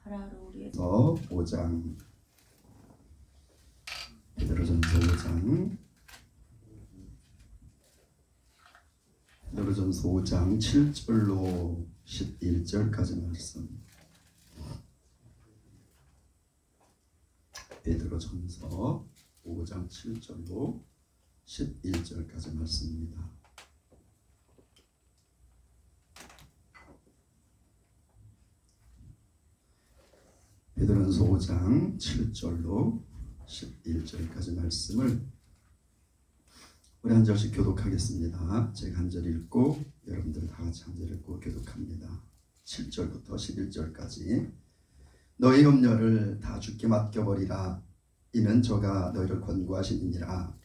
5장 베드로전서 5장 베드로전서 5장 7절로 11절까지 말씀. 베드로전서 5장 7절로 11절까지 말씀입니다. 베드로전서 5장 7절로 11절까지 말씀을 우리 한 절씩 교독하겠습니다. 제가 한 절 읽고 여러분들 다 같이 한 절 읽고 교독합니다. 7절부터 11절까지. 너희 염려를 다 주께 맡겨버리라. 이는 저가 너희를 권고하시니라.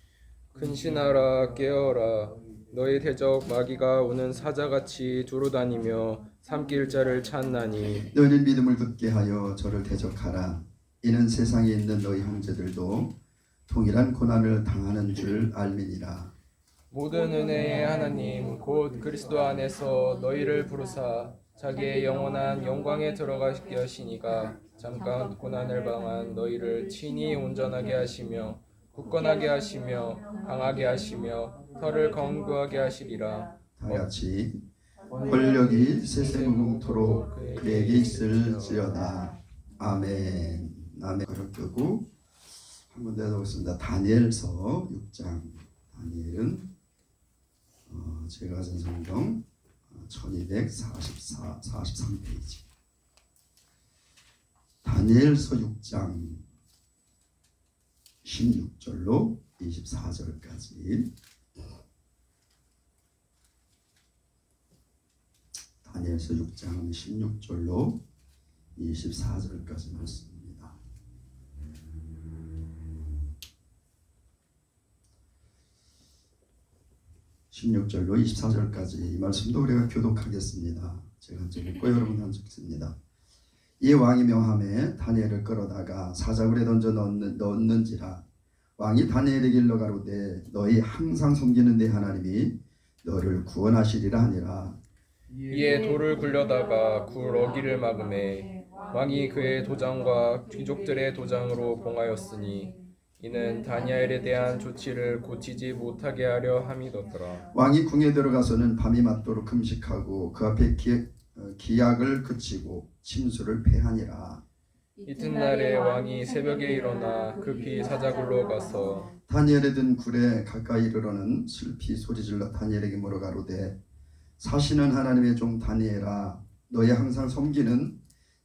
근신하라 깨어라. 너희 대적 마귀가 오는 사자같이 두루 다니며 삼킬 자를 찾나니 너희는 믿음을 굳게 하여 저를 대적하라. 이는 세상에 있는 너희 형제들도 동일한 고난을 당하는 줄 알미니라. 모든 은혜의 하나님 곧 그리스도 안에서 너희를 부르사 자기의 영원한 영광에 들어가게 하시니가 잠깐 고난을 당한 너희를 친히 온전하게 하시며 굳건하게 하시며 강하게 하시며 혀를 건고하게 하시리라. 다 같이 권력이 세세무궁토록 그에게 있을지어다. 아멘. 아멘. 어렵고 한 군데 더 있습니다. 다니엘서 6장. 다니엘은 제가 가진 성경 1243페이지. 다니엘서 6장 16절로 24절까지. 다니엘서 6장 16절로 24절까지 말씀입니다. 16절로 24절까지 이 말씀도 우리가 교독하겠습니다. 제가 한 절 읽고 여러분 한 절 읽습니다. 이 왕이 명함에 다니엘을 끌어다가 사자굴에 던져 넣는지라. 왕이 다니엘에게 일러 가로되 너희 항상 섬기는 내 하나님이 너를 구원하시리라 하니라. 이에 돌을 굴려다가 굴 어기를 막음에 왕이 그의 도장과 귀족들의 도장으로 봉하였으니 이는 다니엘에 대한 조치를 고치지 못하게 하려 함이더라. 왕이 궁에 들어가서는 밤이 맞도록 금식하고 그 앞에 기약을 그치고 침수를 패하니라. 이튿날에 왕이 새벽에 일어나 급히 사자굴로 가서 다니엘에 든 굴에 가까이 이르러는 슬피 소리질러 다니엘에게 물어 가로되 사시는 하나님의 종 다니엘아, 너희 항상 섬기는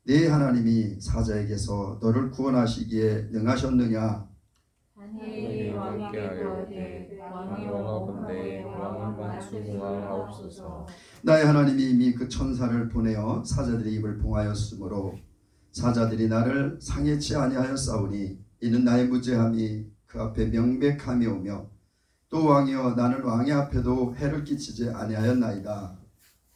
네 하나님이 사자에게서 너를 구원하시기에 능하셨느냐? 다니엘이 왕께 하여되 왕하건대 왕은 만수무강하옵소서. 나의 하나님이 이미 그 천사를 보내어 사자들의 입을 봉하였으므로 사자들이 나를 상해치 아니하였사오니 이는 나의 무죄함이 그 앞에 명백함이 오며 또 왕이여 나는 왕의 앞에도 해를 끼치지 아니하였나이다.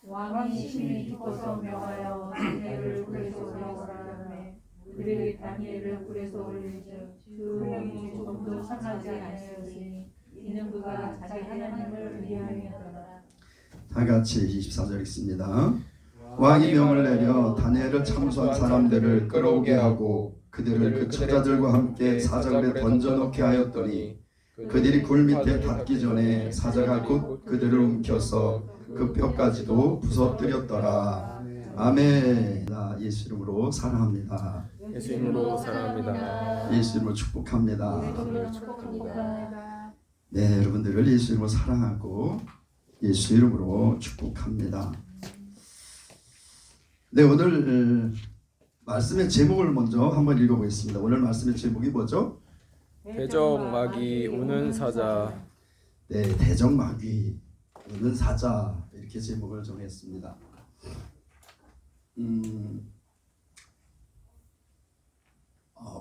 왕이 심히 기뻐서 명하여 다니엘을 굴에서 올리시라매 그들이 다니엘을 굴에서 올리즉 그 명이 조금도 상하지 아니하였으니 이는 그가 자기 하나님을 의뢰함이었더라. 다 같이 24절 읽습니다. 왕이 명을 내려 다니엘을 참수한 사람들을 끌어오게 하고 그들을 그 처자들과 함께 사자굴에 던져넣게 하였더니 그들이 굴 밑에 닿기 전에 사자가 곧 그들을 움켜서 그 뼈까지도 부서뜨렸더라. 아멘. 예수 이름으로 사랑합니다. 예수 이름으로 사랑합니다. 예수 이름으로 축복합니다. 예수님을 축복합니다. 네, 여러분들을 예수 이름으로 사랑하고 예수 이름으로 축복합니다. 네, 오늘 말씀의 제목을 먼저 한번 읽어보겠습니다. 오늘 말씀의 제목이 뭐죠? 대적 마귀 우는 사자. 네, 대적 마귀 우는 사자, 이렇게 제목을 정했습니다.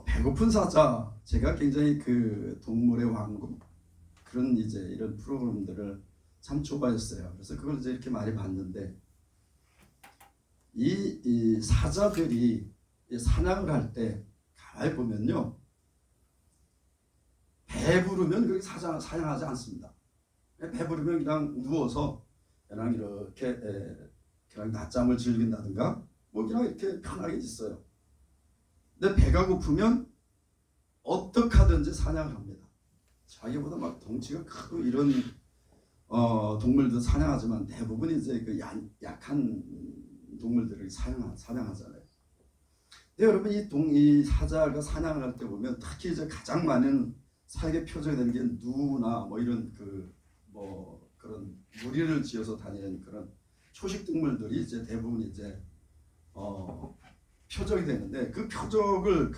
배고픈 사자. 제가 굉장히 그 동물의 왕국 그런 이제 이런 프로그램들을 참 좋아했어요. 그래서 그걸 이제 이렇게 많이 봤는데 이 사자들이 사냥을 할 때 가만히 보면요, 배부르면 그렇게 사냥하지 않습니다. 배부르면 그냥 누워서 그냥 이렇게 그냥 낮잠을 즐긴다든가 뭐 그냥 이렇게 편하게 있어요. 근데 배가 고프면 어떻게 하든지 사냥을 합니다. 자기보다 막 덩치가 크고 이런 동물도 사냥하지만 대부분 이제 그 약한 동물들을 사냥하잖아요. 근데 여러분 이 사자가 사냥할 때 보면 특히 이제 가장 많은 사역의 표적이 되는 게 누나 뭐 이런 그런 무리를 지어서 다니는 그런 초식 동물들이 이제 대부분 이제 표적이 되는데 그 표적을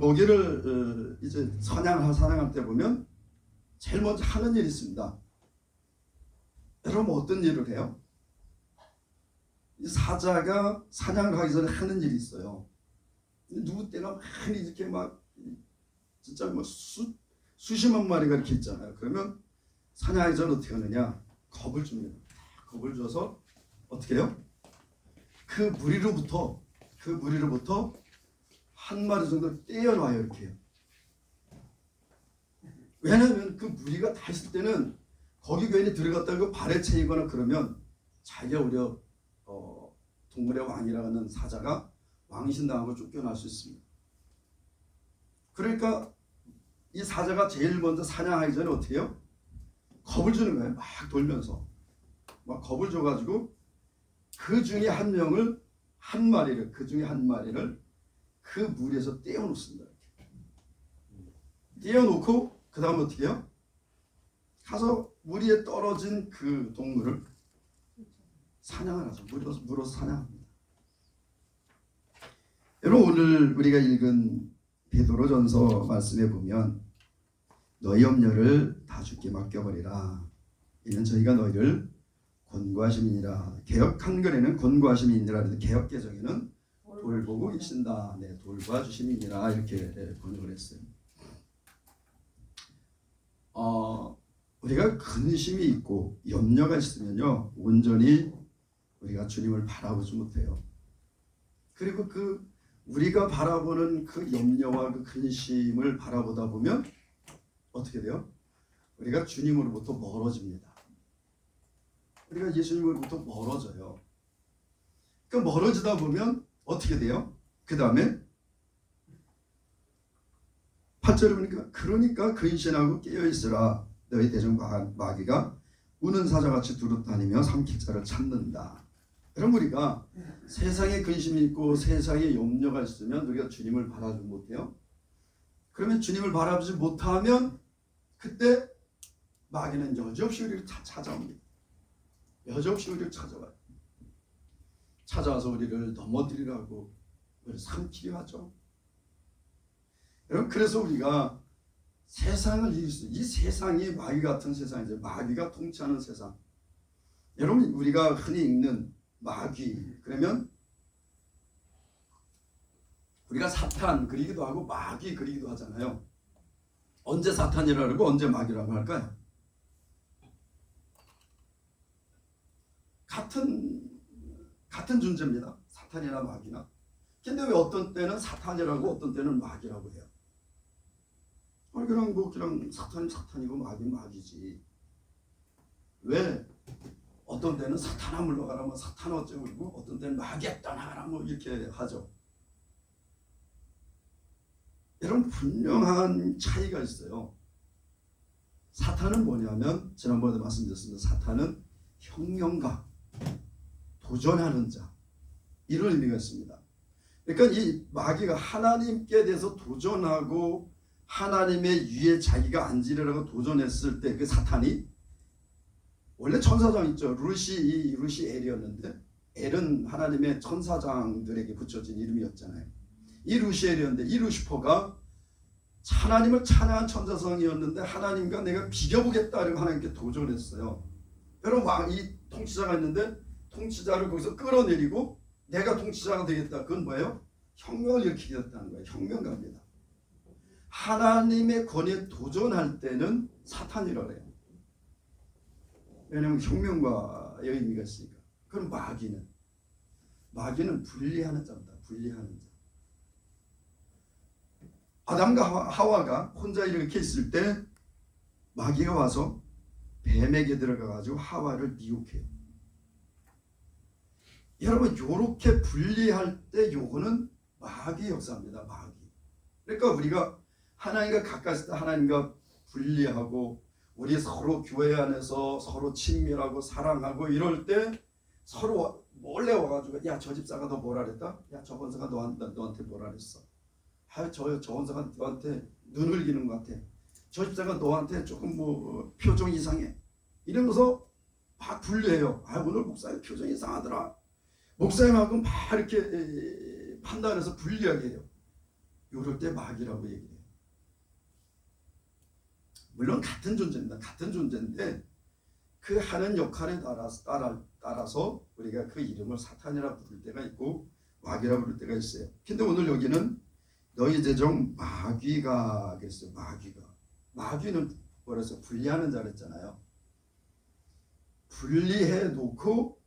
먹이를 이제 사냥할 때 보면 제일 먼저 하는 일이 있습니다. 여러분 어떤 일을 해요? 이 사자가 사냥을 하기 전에 하는 일이 있어요. 누구 때나 많이 이렇게 막 진짜 뭐 수십만 마리가 이렇게 있잖아요. 그러면 사냥하기 전에 어떻게 하느냐? 겁을 줍니다. 겁을 줘서 어떻게 해요? 그 무리로부터 한 마리 정도 떼어놔요. 이렇게 해요. 왜냐하면 그 무리가 다 있을 때는 거기 괜히 들어갔다가 발에 채이거나 그러면 자기가 오히려 동물의 왕이라고 하는 사자가 왕신당하고 쫓겨날 수 있습니다. 그러니까 이 사자가 제일 먼저 사냥하기 전에 어떻게 해요? 겁을 주는 거예요. 막 돌면서 막 겁을 줘가지고 그 중에 한 마리를 그 무리에서 떼어놓습니다. 떼어놓고 그 다음 어떻게 해요? 가서 무리에 떨어진 그 동물을 사냥을 하죠. 물어서 사냥합니다. 여러분 오늘 우리가 읽은 베드로전서 말씀에 보면 너희 염려를 다 주께 맡겨버리라. 이는 저희가 너희를 권고하심이니라. 개역 한글에는 권고하심이니라. 개역 개정에는 돌보고 계신다. 네, 돌봐주심이니라 이렇게 번역을 했어요. 우리가 근심이 있고 염려가 있으면요 온전히 우리가 주님을 바라보지 못해요. 그리고 우리가 바라보는 그 염려와 그 근심을 바라보다 보면 어떻게 돼요? 우리가 주님으로부터 멀어집니다. 우리가 예수님으로부터 멀어져요. 그 멀어지다 보면 어떻게 돼요? 그 다음에 8절에 보니까 그러니까 근신하고 깨어있으라. 너희 대중 마귀가 우는 사자같이 두루다니며 삼킬 자를 찾는다. 그럼 우리가 세상에 근심이 있고 세상에 염려가 있으면 우리가 주님을 바라보지 못해요. 그러면 주님을 바라보지 못하면 그때 마귀는 여지없이 우리를 찾아옵니다. 여지없이 우리를 찾아와요. 찾아와서 우리를 넘어뜨리라고 우리를 삼키려 하죠. 여러분 그래서 우리가 세상을 이길 수, 이 세상이 마귀 같은 세상이죠. 마귀가 통치하는 세상. 여러분 우리가 흔히 읽는 마귀 그러면 우리가 사탄 그리기도 하고 마귀 그리기도 하잖아요. 언제 사탄이라고 하고 언제 마귀라고 할까요? 같은 존재입니다. 사탄이나 마귀나. 근데 왜 어떤 때는 사탄이라고 어떤 때는 마귀라고 해요? 그냥 사탄이고 마귀지. 왜 어떤 때는 사탄아 물러가라 뭐 사탄 어쩌고 그러고 어떤 때는 마귀야 떠나가라 뭐 이렇게 하죠. 여러분 분명한 차이가 있어요. 사탄은 뭐냐면 지난번에도 말씀드렸습니다. 사탄은 혁명가, 도전하는 자 이런 의미가 있습니다. 그러니까 이 마귀가 하나님께 대해서 도전하고 하나님의 위에 자기가 앉으려고 도전했을 때 그 사탄이 원래 천사장 있죠. 루시 엘이었는데 엘은 하나님의 천사장들에게 붙여진 이름이었잖아요. 이 루시엘이었는데 이 루시퍼가 하나님을 찬양한 천사성이었는데 하나님과 내가 비교보겠다고 하나님께 도전했어요. 여러분 이 통치자가 있는데 통치자를 거기서 끌어내리고 내가 통치자가 되겠다. 그건 뭐예요? 혁명을 일으키겠다는 거예요. 혁명가입니다. 하나님의 권위에 도전할 때는 사탄이라고 해요. 왜냐하면 혁명가의 의미가 있으니까. 그럼 마귀는 분리하는 자입니다. 분리하는 자. 아담과 하와가 혼자 이렇게 있을 때 마귀가 와서 뱀에게 들어가가지고 하와를 미혹해요. 여러분 요렇게 분리할 때 요거는 마귀의 역사입니다. 마귀. 그러니까 우리가 하나님과 가까이 있을 때 하나님과 분리하고 우리 서로 교회 안에서 서로 친밀하고 사랑하고 이럴 때 서로 몰래 와가지고 야 저 집사가 너 뭐라 그랬다? 야 저 권사가 너한테 뭐라 그랬어? 저 권사가 너한테 눈 흘리는 것 같아. 저 집사가 너한테 조금 뭐 표정 이상해. 이러면서 막 분리해요. 오늘 목사님 표정 이상하더라. 목사님하고 막 이렇게 판단해서 분리하게 해요. 이럴 때 마귀라고 얘기해요. 물론 같은 존재입니다. 같은 존재인데 그 하는 역할에 따라서 우리가 그 이름을 사탄이라 부를 때가 있고 마귀라 부를 때가 있어요. 근데 오늘 여기는 너희 제종 마귀가 그랬어요. 마귀는 뭐래서 분리하는 자를 했잖아요. 분리해 놓고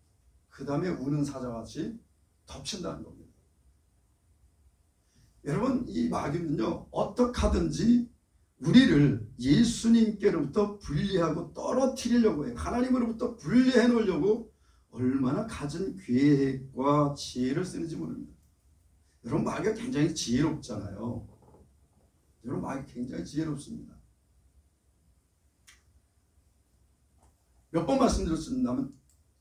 그 다음에 우는 사자같이 덮친다는 겁니다. 여러분 이 마귀는요 어떻게 하든지 우리를 예수님께로부터 분리하고 떨어뜨리려고 해요. 하나님으로부터 분리해 놓으려고 얼마나 갖은 계획과 지혜를 쓰는지 모릅니다. 여러분 마귀가 굉장히 지혜롭잖아요. 여러분 마귀 굉장히 지혜롭습니다. 몇 번 말씀드렸습니다만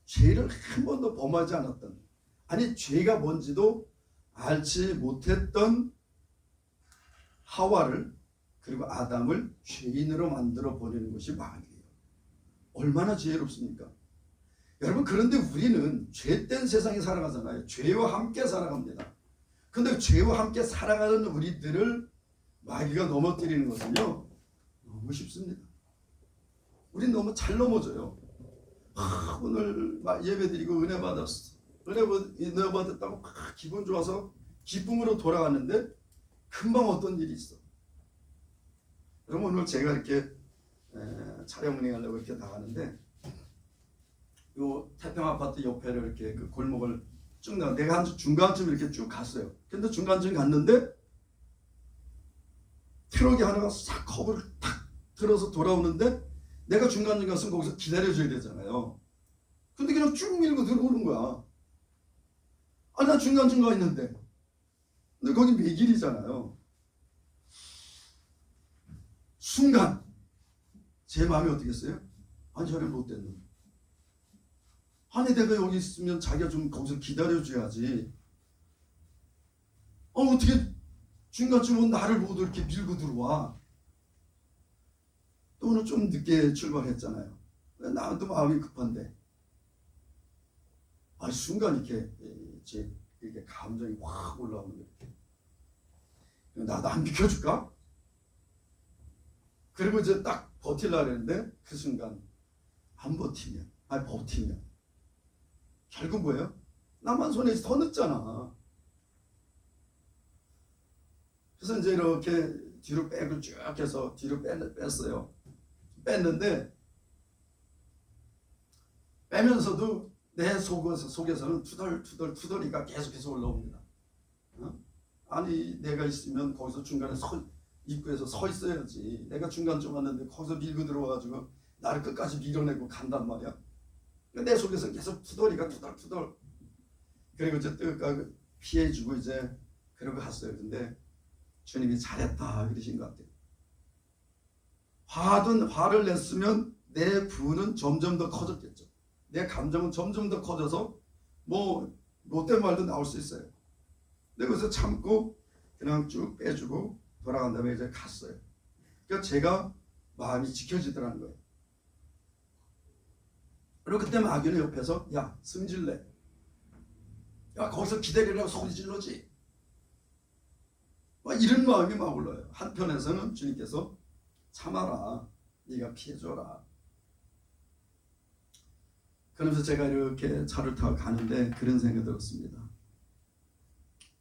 죄를 한 번도 범하지 않았던 아니 죄가 뭔지도 알지 못했던 하와를 그리고 아담을 죄인으로 만들어 버리는 것이 마귀예요. 얼마나 지혜롭습니까? 여러분 그런데 우리는 죄된 세상에 살아가잖아요. 죄와 함께 살아갑니다. 근데 죄와 함께 살아가는 우리들을 마귀가 넘어뜨리는 것은요 너무 쉽습니다. 우린 너무 잘 넘어져요. 오늘 예배드리고 은혜 받았어. 은혜 받았다고 막 기분 좋아서 기쁨으로 돌아가는데 금방 어떤 일이 있어. 여러분 오늘 제가 이렇게 촬영 운행하려고 이렇게 나가는데 요 태평 아파트 옆에를 이렇게 그 골목을 쭉 나가 내가 한 중간쯤 이렇게 쭉 갔어요. 근데 중간쯤 갔는데 트럭이 하나가 싹 커브를 탁 들어서 돌아오는데 내가 중간쯤 갔으면 거기서 기다려줘야 되잖아요. 근데 그냥 쭉 밀고 들어오는 거야. 나 중간쯤 가 있는데 근데 거기 매길이잖아요. 순간 제 마음이 어떻겠어요? 저래 못된 놈. 내가 여기 있으면 자기가 좀 거기서 기다려줘야지. 어떻게 중간쯤 온 나를 보고 이렇게 밀고 들어와. 또 오늘 좀 늦게 출발했잖아요. 나도 마음이 급한데. 순간 이렇게 감정이 확 올라오는 거 이렇게. 나도 안 비켜줄까? 그리고 이제 딱 버틸라 그랬는데 그 순간 안 버티면 버티면 결국 뭐예요? 나만 손에서 더 늦잖아. 그래서 이제 이렇게 뒤로 백을 쭉 해서 뒤로 뺐어요. 뺐는데 빼면서도 내 속에서는 투덜투덜이가 계속해서 올라옵니다. 내가 있으면 거기서 중간에 입구에서 서 있어야지. 내가 중간쯤 왔는데 거기서 밀고 들어와가지고 나를 끝까지 밀어내고 간단 말이야. 내 속에서 계속 투덜이가 투덜. 그리고 이제 뜨겁게 피해주고 이제 그러고 갔어요. 근데 주님이 잘했다 그러신 것 같아요. 화를 냈으면 내 분은 점점 더 커졌겠죠. 내 감정은 점점 더 커져서 뭐 못된 말도 나올 수 있어요. 근데 거기서 참고 그냥 쭉 빼주고 돌아간 다음에 이제 갔어요. 그러니까 제가 마음이 지켜지더라는 거예요. 그리고 그때 마귀는 옆에서 야 승질내. 야 거기서 기다리라고 소리 질러지. 이런 마음이 막 올라요. 한편에서는 주님께서 참아라. 네가 피해줘라. 그러면서 제가 이렇게 차를 타고 가는데 그런 생각이 들었습니다.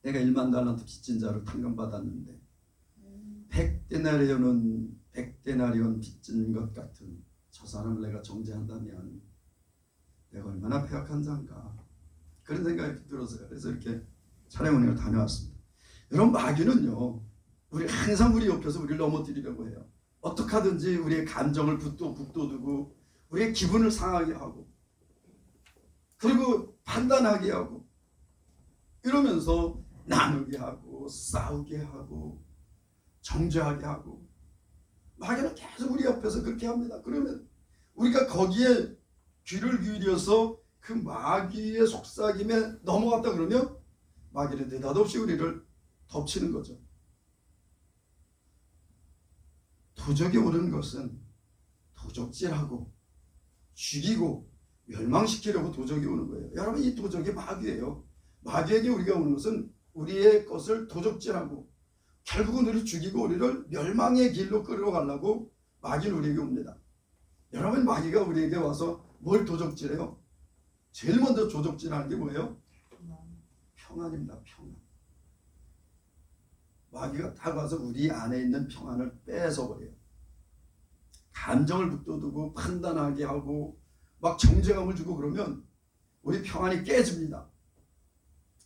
내가 1만 달란트 빚진 자로 탕감받았는데 100데나리온 빚진 것 같은 저 사람을 내가 정죄한다면 내가 얼마나 폐악한 자인가. 그런 생각이 들었어요. 그래서 이렇게 촬영 운행을 다녀왔습니다. 여러분 마귀는요 우리 항상 우리 옆에서 우리를 넘어뜨리려고 해요. 어떻게 하든지 우리의 감정을 북돋우고 우리의 기분을 상하게 하고 그리고 판단하게 하고 이러면서 나누게 하고 싸우게 하고 정죄하게 하고 마귀는 계속 우리 옆에서 그렇게 합니다. 그러면 우리가 거기에 귀를 기울여서 그 마귀의 속삭임에 넘어갔다 그러면 마귀는 느닷없이 우리를 덮치는 거죠. 도적이 오는 것은 도적질하고 죽이고 멸망시키려고 도적이 오는 거예요. 여러분, 이 도적이 마귀예요. 마귀에게 우리가 오는 것은 우리의 것을 도적질하고 결국은 우리를 죽이고 우리를 멸망의 길로 끌어가려고 마귀는 우리에게 옵니다. 여러분, 마귀가 우리에게 와서 뭘 도적질해요? 제일 먼저 도적질하는 게 뭐예요? 평안입니다. 평안. 마귀가 딱 와서 우리 안에 있는 평안을 뺏어버려요. 감정을 북돋우고 판단하게 하고 막 정죄감을 주고 그러면 우리 평안이 깨집니다.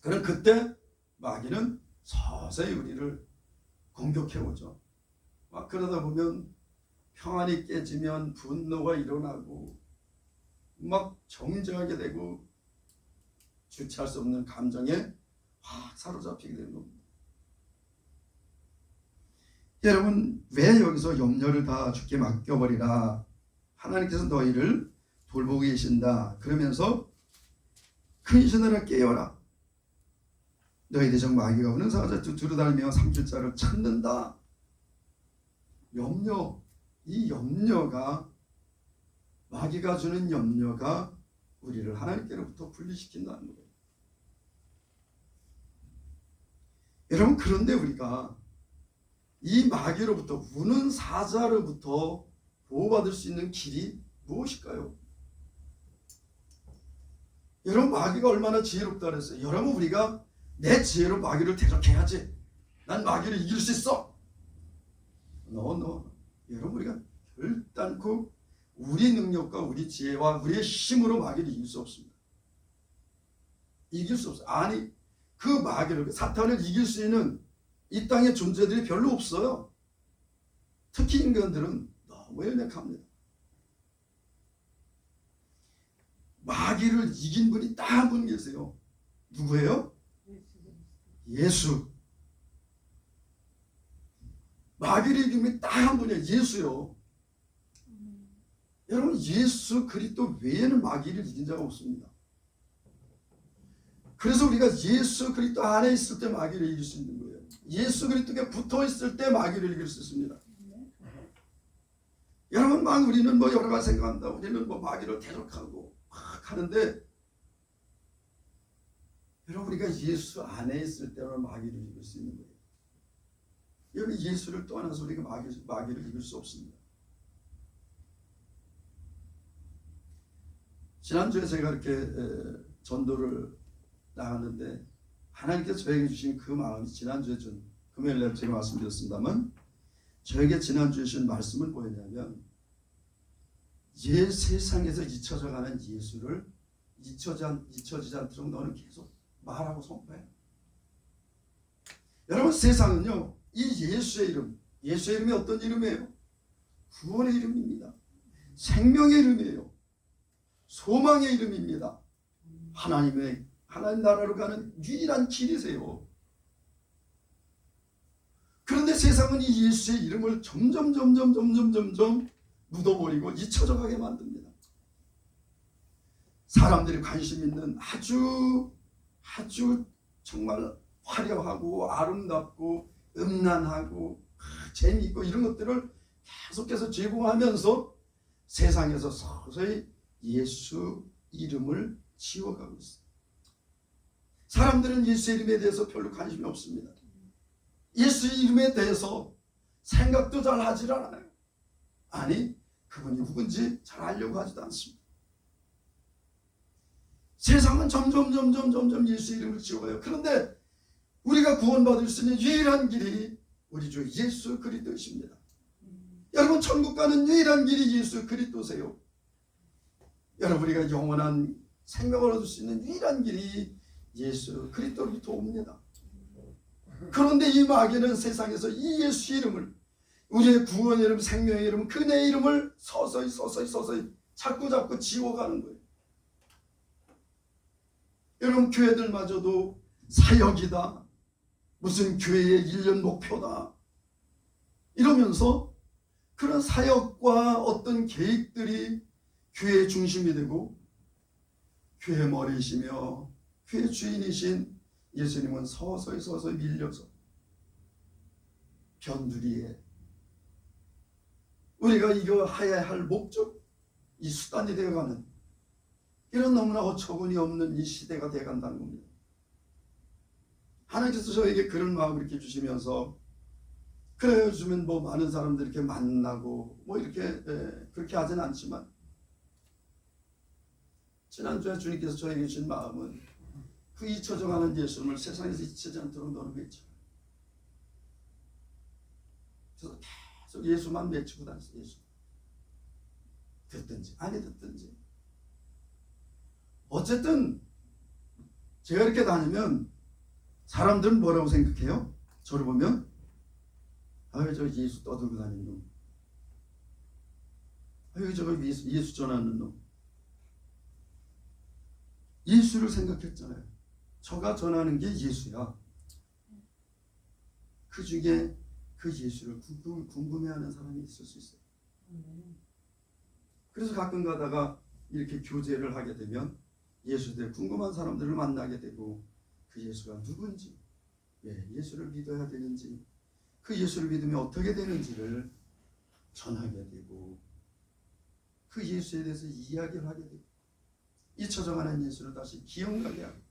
그럼 그때 마귀는 서서히 우리를 공격해오죠. 막 그러다 보면 평안이 깨지면 분노가 일어나고 막 정죄하게 되고 주체할 수 없는 감정에 확 사로잡히게 되는 겁니다. 여러분, 왜 여기서 염려를 다 주께 맡겨버리라, 하나님께서 너희를 돌보고 계신다 그러면서 근신하라 깨어라, 너희 대적 마귀가 오는 사자 두루다니며 삼킬 자를 찾는다. 염려, 이 염려가, 마귀가 주는 염려가 우리를 하나님께로부터 분리시킨다는 거예요. 여러분, 그런데 우리가 이 마귀로부터, 우는 사자로부터 보호받을 수 있는 길이 무엇일까요? 여러분, 마귀가 얼마나 지혜롭다 그랬어요. 여러분, 우리가 내 지혜로 마귀를 대적해야지, 난 마귀를 이길 수 있어. 여러분, 우리가 결단코 우리 능력과 우리 지혜와 우리의 힘으로 마귀를 이길 수 없습니다. 이길 수 없어요. 아니, 그 마귀를, 사탄을 이길 수 있는 이 땅의 존재들이 별로 없어요. 특히 인간들은 너무 연약합니다. 마귀를 이긴 분이 딱 한 분 계세요. 누구예요? 예수. 마귀를 이긴 분이 딱 한 분이에요. 예수요. 여러분, 예수 그리스도 외에는 마귀를 이긴 자가 없습니다. 그래서 우리가 예수 그리스도 안에 있을 때 마귀를 이길 수 있는 거예요. 예수 그리스도께 붙어 있을 때 마귀를 이길 수 있습니다. 여러분, 막 우리는 뭐 여러 가지 생각한다. 우리는 뭐 마귀를 대적하고 막 하는데, 여러분, 우리가 예수 안에 있을 때는 마귀를 이길 수 있는 거예요. 여러분, 예수를 떠나서 우리가 마귀를 이길 수 없습니다. 지난주에 제가 이렇게 전도를 나갔는데 하나님께서 저에게 주신 그 마음이, 지난주에 준 금요일날 제가 말씀드렸습니다만, 저에게 지난주에 주신 말씀은 뭐였냐면, 세상에서 잊혀져가는 예수를 잊혀지지 않도록 너는 계속 말하고 선포해. 여러분, 세상은요, 이 예수의 이름, 예수의 이름이 어떤 이름이에요? 구원의 이름입니다. 생명의 이름이에요. 소망의 이름입니다. 하나님 나라로 가는 유일한 길이세요. 그런데 세상은 이 예수의 이름을 점점 묻어버리고 잊혀져 가게 만듭니다. 사람들이 관심 있는 아주 정말 화려하고 아름답고 음란하고 재미있고 이런 것들을 계속해서 제공하면서 세상에서 서서히 예수 이름을 지워가고 있습니다. 사람들은 예수 이름에 대해서 별로 관심이 없습니다. 예수 이름에 대해서 생각도 잘 하질 않아요. 아니, 그분이 누군지 잘 알려고 하지도 않습니다. 세상은 점점 예수 이름을 지워요. 그런데 우리가 구원받을 수 있는 유일한 길이 우리 주 예수 그리스도이십니다. 여러분, 천국 가는 유일한 길이 예수 그리스도세요. 여러분, 우리가 영원한 생명을 얻을 수 있는 유일한 길이 예수 그리스도로부터 옵니다. 그런데 이 마귀는 세상에서 이 예수 이름을, 우리의 구원의 이름, 생명의 이름, 그의 이름을 서서히 자꾸 지워가는 거예요. 여러분, 교회들마저도 사역이다, 무슨 교회의 1년 목표다 이러면서 그런 사역과 어떤 계획들이 교회의 중심이 되고 교회 머리이시며 교회 주인이신 예수님은 서서히 밀려서 변두리에 우리가 이루어야 할 목적, 이 수단이 되어가는 이런 너무나 어처구니 없는 이 시대가 되어간다는 겁니다. 하나님께서 저에게 그런 마음을 이렇게 주시면서 그래 요즘은 뭐 많은 사람들 이렇게 만나고 뭐 이렇게 그렇게 하진 않지만 지난주에 주님께서 저에게 주신 마음은 그 잊혀져가는 예수님을 세상에서 잊히지 않도록 너는 외쳐. 그래서 계속 예수만 외치고 다녔어요. 예수. 듣든지 아니 듣든지. 어쨌든 제가 이렇게 다니면 사람들은 뭐라고 생각해요? 저를 보면 아유 저 예수 떠들고 다니는 놈. 아유 저거 예수 전하는 놈. 예수를 생각했잖아요. 저가 전하는 게 예수야. 그 중에 그 예수를 궁금해하는 사람이 있을 수 있어요. 그래서 가끔 가다가 이렇게 교제를 하게 되면 예수에 대해 궁금한 사람들을 만나게 되고 그 예수가 누군지, 왜 예수를 믿어야 되는지, 그 예수를 믿으면 어떻게 되는지를 전하게 되고 그 예수에 대해서 이야기를 하게 되고 잊혀져가는 예수를 다시 기억나게 하고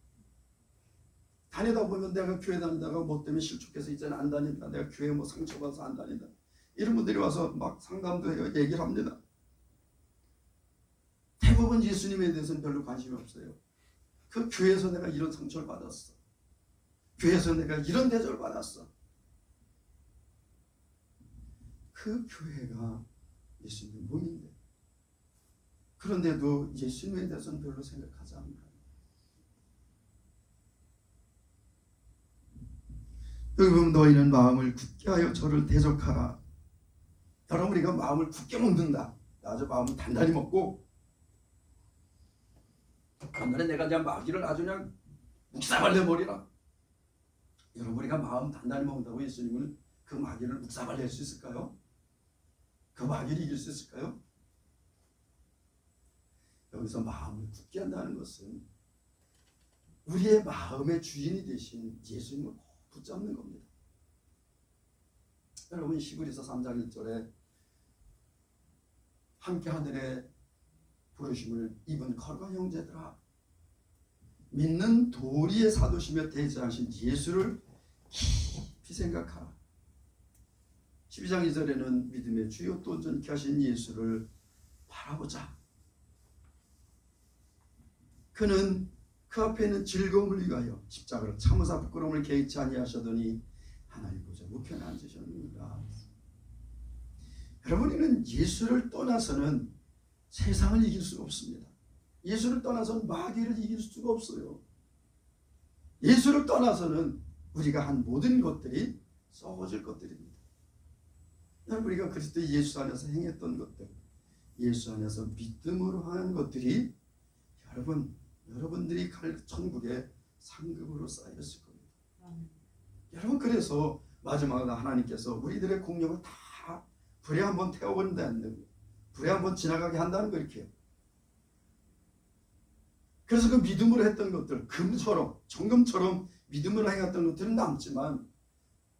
다니다 보면 내가 교회 다니다가 뭐 때문에 실족해서 이제는 안 다닌다. 내가 교회 뭐 상처받아서 안 다닌다. 이런 분들이 와서 막 상담도 해요. 얘기를 합니다. 대부분 예수님에 대해서는 별로 관심이 없어요. 그 교회에서 내가 이런 상처를 받았어. 교회에서 내가 이런 대접을 받았어. 그 교회가 예수님의 몸인데 그런데도 예수님에 대해서는 별로 생각하지 않는다. 여기 보면 너희는 마음을 굳게 하여 저를 대적하라. 여러분 우리가 마음을 굳게 먹는다. 아주 마음을 단단히 먹고 그날에 내가 그냥 마귀를 아주 그냥 묵사발려버리라. 여러분 우리가 마음 단단히 먹는다고 예수님은 그 마귀를 묵사발릴 수 있을까요? 그 마귀를 이길 수 있을까요? 여기서 마음을 굳게 한다는 것은 우리의 마음의 주인이 되신 예수님을 붙잡는 겁니다. 여러분 히브리서 3장 1절에 함께 하늘의 부르심을 입은 거룩한 형제들아 믿는 도리의 사도시며 대제하신 예수를 깊이 생각하라. 12장 2절에는 믿음의 주요 또 온전케 하신 예수를 바라보자. 그는 그 앞에 있는 즐거움을 위하여 십자가를 참으사 부끄러움을 개의치 아니하시더니 하나님 보좌 우편에 앉으셨느니라. 여러분 우리는 예수를 떠나서는 세상을 이길 수가 없습니다. 예수를 떠나서는 마귀를 이길 수가 없어요. 예수를 떠나서는 우리가 한 모든 것들이 썩어질 것들입니다. 여러분 우리가 그리스도 예수 안에서 행했던 것들, 예수 안에서 믿음으로 하는 것들이 여러분들이 갈 천국의 상급으로 쌓였을 겁니다. 여러분 그래서 마지막에 하나님께서 우리들의 공력을 다 불에 한번 태워버린다는 거예요. 불에 한번 지나가게 한다는 거 이렇게요. 그래서 그 믿음으로 했던 것들, 금처럼 정금처럼 믿음으로 행했던 것들은 남지만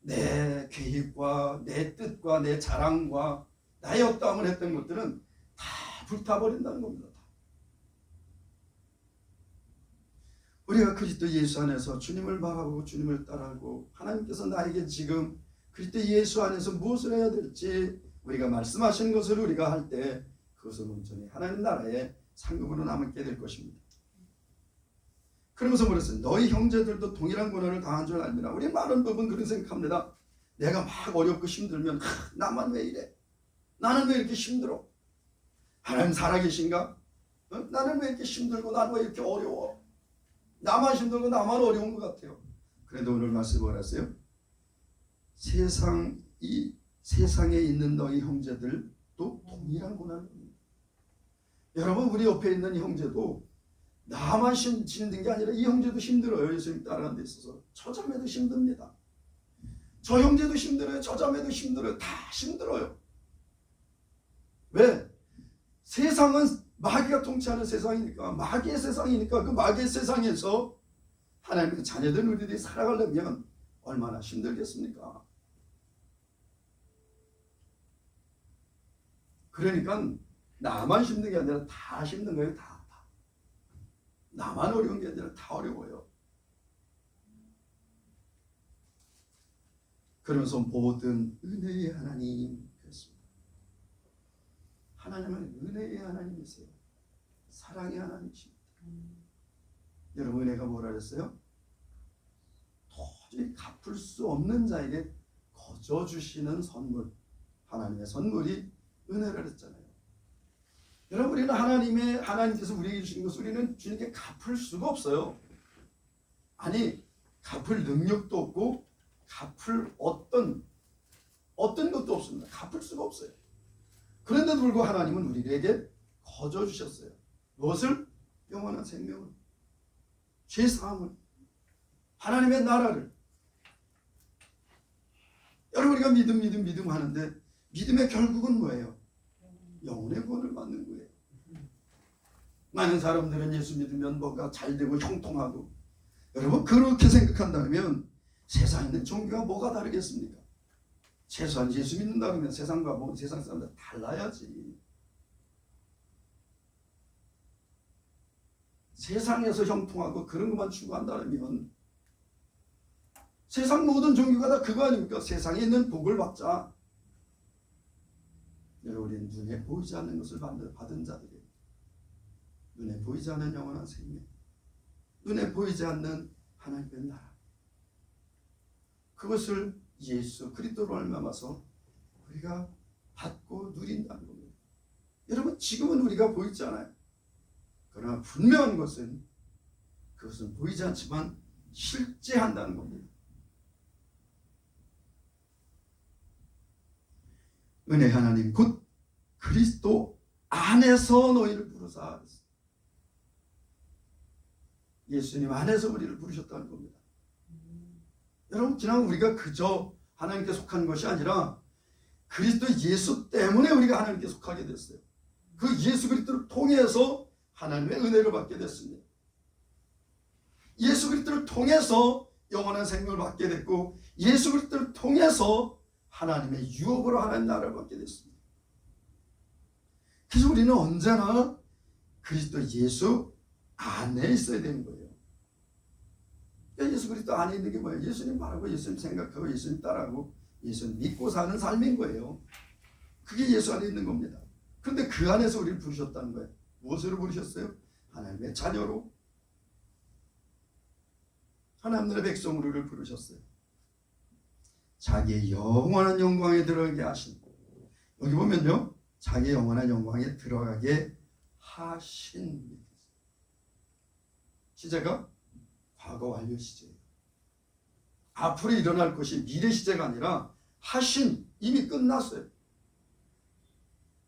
내 계획과 내 뜻과 내 자랑과 나의 어떠함을 했던 것들은 다 불타버린다는 겁니다. 우리가 그리스도 예수 안에서 주님을 바라보고 주님을 따라하고 하나님께서 나에게 지금 그리스도 예수 안에서 무엇을 해야 될지 우리가 말씀하신 것을 우리가 할 때 그것은 온전히 하나님 나라의 상급으로 남게 될 것입니다. 그러면서 그랬어요. 너희 형제들도 동일한 고난을 당한 줄 알미라. 우리 많은 부분 그런 생각합니다. 내가 막 어렵고 힘들면 나만 왜 이래? 나는 왜 이렇게 힘들어? 하나님 살아계신가? 나는 왜 이렇게 힘들고 나는 왜 이렇게 어려워? 나만 힘들고 나만 어려운 것 같아요. 그래도 오늘 말씀 뭐라 했어요? 세상에 있는 너희 형제들도 동일한 고난을 합니다. 여러분 우리 옆에 있는 형제도 나만 힘든 게 아니라 이 형제도 힘들어요. 예수님 따라가는 데 있어서 처자매도 힘듭니다. 저 형제도 힘들어요. 저 자매도 힘들어요. 다 힘들어요. 왜? 세상은 마귀가 통치하는 세상이니까, 마귀의 세상이니까, 그 마귀의 세상에서 하나님의 자녀된 우리들이 살아가려면 얼마나 힘들겠습니까? 그러니까 나만 힘든 게 아니라 다 힘든 거예요. 다. 나만 어려운 게 아니라 다 어려워요. 그러면서 모든 은혜의 하나님 그랬습니다. 하나님은 은혜의 하나님이세요. 사랑의 하나님이십니다. 여러분, 은혜가 뭐라 그랬어요? 도저히 갚을 수 없는 자에게 거저 주시는 선물, 하나님의 선물이 은혜를 했잖아요. 여러분, 우리는 하나님께서 우리에게 주신 것을 우리는 주님께 갚을 수가 없어요. 아니, 갚을 능력도 없고 갚을 어떤 것도 없습니다. 갚을 수가 없어요. 그런데도 불구하고 하나님은 우리에게 거저 주셨어요. 무엇을? 영원한 생명을, 죄 사함을, 하나님의 나라를. 여러분, 우리가 믿음 하는데 믿음의 결국은 뭐예요? 영혼의 구원을 받는 거예요. 많은 사람들은 예수 믿으면 뭔가 잘 되고 형통하고, 여러분 그렇게 생각한다면 세상에 있는 종교가 뭐가 다르겠습니까? 최소한 예수 믿는다 그러면 세상과 세상 사람들 달라야지. 세상에서 형통하고 그런 것만 추구한다면 세상 모든 종교가 다 그거 아닙니까? 세상에 있는 복을 받자. 여러분, 우리는 눈에 보이지 않는 것을 받은 자들이에요. 눈에 보이지 않는 영원한 생명, 눈에 보이지 않는 하나님의 나라, 그것을 예수 그리스도로 알미암아서 우리가 받고 누린다는 겁니다. 여러분, 지금은 우리가 보이지 않아요. 그러나 분명한 것은 그것은 보이지 않지만 실제한다는 겁니다. 은혜 하나님 곧 그리스도 안에서 너희를 부르사. 예수님 안에서 우리를 부르셨다는 겁니다. 여러분, 지난 우리가 그저 하나님께 속한 것이 아니라 그리스도 예수 때문에 우리가 하나님께 속하게 됐어요. 그 예수 그리스도를 통해서 하나님의 은혜를 받게 됐습니다. 예수 그리스도를 통해서 영원한 생명을 받게 됐고, 예수 그리스도를 통해서 하나님의 유업으로 하나님 나라를 받게 됐습니다. 그래서 우리는 언제나 그리스도 예수 안에 있어야 되는 거예요. 예수 그리스도 안에 있는 게 뭐예요? 예수님 바라고, 예수님 생각하고, 예수님 따라하고, 예수님 믿고 사는 삶인 거예요. 그게 예수 안에 있는 겁니다. 그런데 그 안에서 우리를 부르셨다는 거예요. 무엇으로 부르셨어요? 하나님의 자녀로, 하나님의 백성으로 우리를 부르셨어요. 자기의 영원한 영광에 들어가게 하신, 여기 보면요, 자기의 영원한 영광에 들어가게 하신 시제가 과거 완료 시제예요. 앞으로 일어날 것이 미래 시제가 아니라 하신, 이미 끝났어요.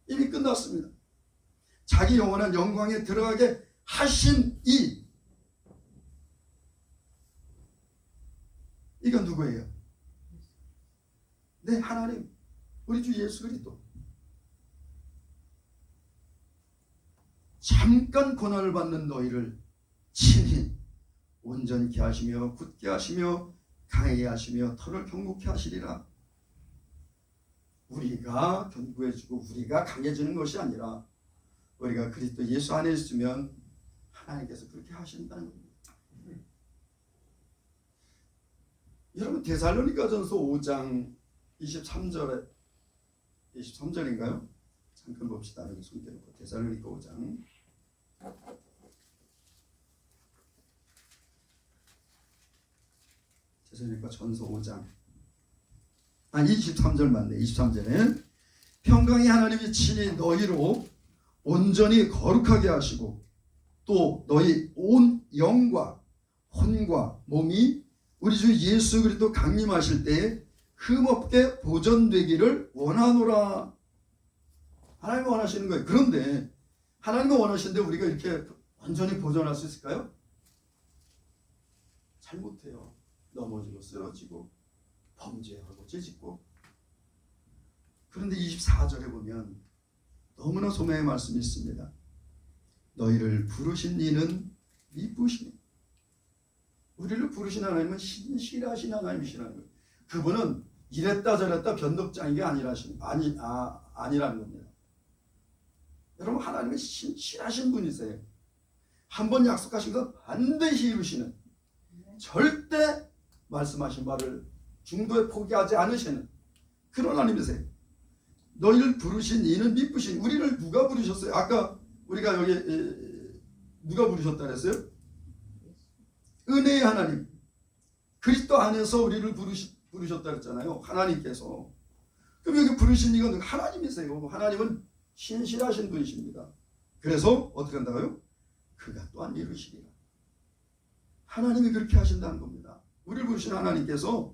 이미 끝났습니다. 자기 영원한 영광에 들어가게 하신 이건 누구예요? 네, 하나님, 우리 주 예수 그리스도. 잠깐 고난을 받는 너희를 친히 온전케 하시며 굳게 하시며 강하게 하시며 털을 경고케 하시리라. 우리가 견고해지고 우리가 강해지는 것이 아니라 우리가 그리스도 예수 안에 있으면 하나님께서 그렇게 하신다는 겁니다. 여러분, 데살로니가전서 5장 23절인가요? 잠깐 봅시다. 여기 손 떼놓고 데살로니가 5장 데살로니가 전서 5장 23절 맞네. 23절에 평강의 하나님이 친히 너희로 온전히 거룩하게 하시고 또 너희 온 영과 혼과 몸이 우리 주 예수 그리스도 강림하실 때에 흠없게 보존되기를 원하노라. 하나님이 원하시는 거예요. 그런데 하나님이 원하시는데 우리가 이렇게 완전히 보존할 수 있을까요? 잘 못해요. 넘어지고 쓰러지고 범죄하고 찌짓고. 그런데 24절에 보면 너무나 소명의 말씀이 있습니다. 너희를 부르신 이는 이쁘시니. 우리를 부르신 하나님은 신실하신 하나님이시라는 거예요. 그분은 이랬다 저랬다 변덕장인 게 아니라는 겁니다. 여러분, 하나님은 신실하신 분이세요. 한번 약속하신 것 반드시 이루시는, 절대 말씀하신 바를 중도에 포기하지 않으시는 그런 하나님이세요. 너희를 부르신 이는 미쁘신. 우리를 누가 부르셨어요? 아까 우리가 여기 누가 부르셨다 그랬어요? 은혜의 하나님, 그리스도 안에서 우리를 부르셨다 그랬잖아요. 하나님께서. 그럼 여기 부르신 이건 하나님이세요. 하나님은 신실하신 분이십니다. 그래서 어떻게 한다고요? 그가 또한 이루시리라. 하나님이 그렇게 하신다는 겁니다. 우리를 부르신 하나님께서